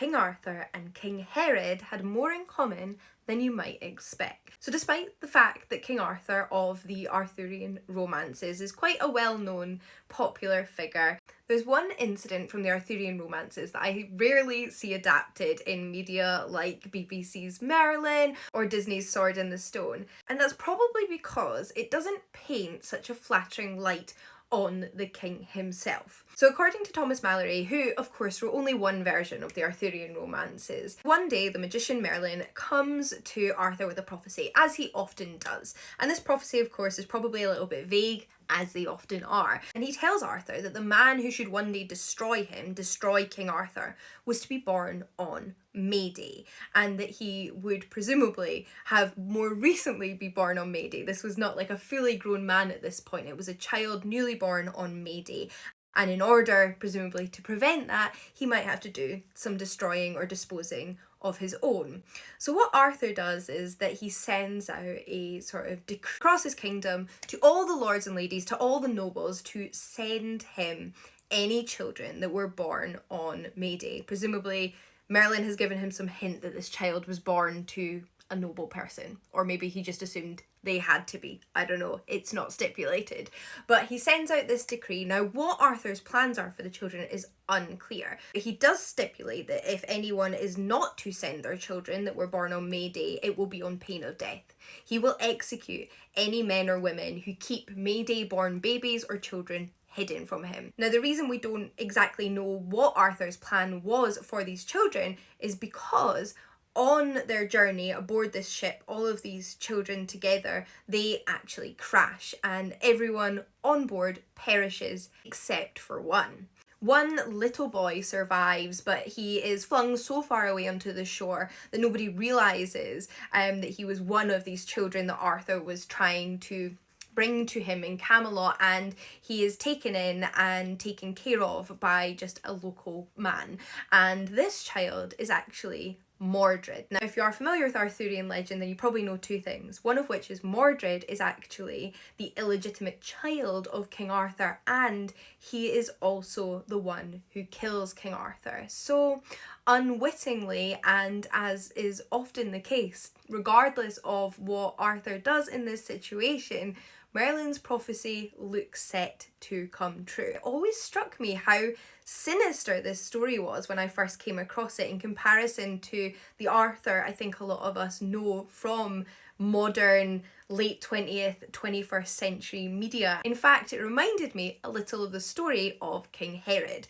King Arthur and King Herod had more in common than you might expect. So despite the fact that King Arthur of the Arthurian romances is quite a well-known popular figure, there's one incident from the Arthurian romances that I rarely see adapted in media like BBC's Merlin or Disney's Sword in the Stone, and that's probably because it doesn't paint such a flattering light on the king himself. So according to Thomas Malory, who of course wrote only one version of the Arthurian romances, one day the magician Merlin comes to Arthur with a prophecy, as he often does. And this prophecy of course is probably a little bit vague, as they often are. And he tells Arthur that the man who should one day destroy him, destroy King Arthur, was to be born on May Day, and that he would presumably have more recently be born on May Day. This was not like a fully grown man at this point, it was a child newly born on May Day. And in order, presumably, to prevent that, he might have to do some destroying or disposing of his own. So what Arthur does is that he sends out a sort of decree across his kingdom to all the lords and ladies, to all the nobles, to send him any children that were born on May Day. Presumably, Merlin has given him some hint that this child was born to a noble person, or maybe he just assumed they had to be. I don't know, it's not stipulated. But he sends out this decree. Now, what Arthur's plans are for the children is unclear. He does stipulate that if anyone is not to send their children that were born on May Day, it will be on pain of death. He will execute any men or women who keep May Day born babies or children hidden from him. Now, the reason we don't exactly know what Arthur's plan was for these children is because on their journey aboard this ship, all of these children together, they actually crash and everyone on board perishes except for one. One little boy survives, but he is flung so far away onto the shore that nobody realises that he was one of these children that Arthur was trying to bring to him in Camelot, and he is taken in and taken care of by just a local man. And this child is actually Mordred. Now, if you are familiar with Arthurian legend, then you probably know two things. One of which is Mordred is actually the illegitimate child of King Arthur, and he is also the one who kills King Arthur. So, unwittingly, and as is often the case, regardless of what Arthur does in this situation, Merlin's prophecy looks set to come true. It always struck me how sinister this story was when I first came across it in comparison to the Arthur I think a lot of us know from modern late 20th, 21st century media. In fact, it reminded me a little of the story of King Herod.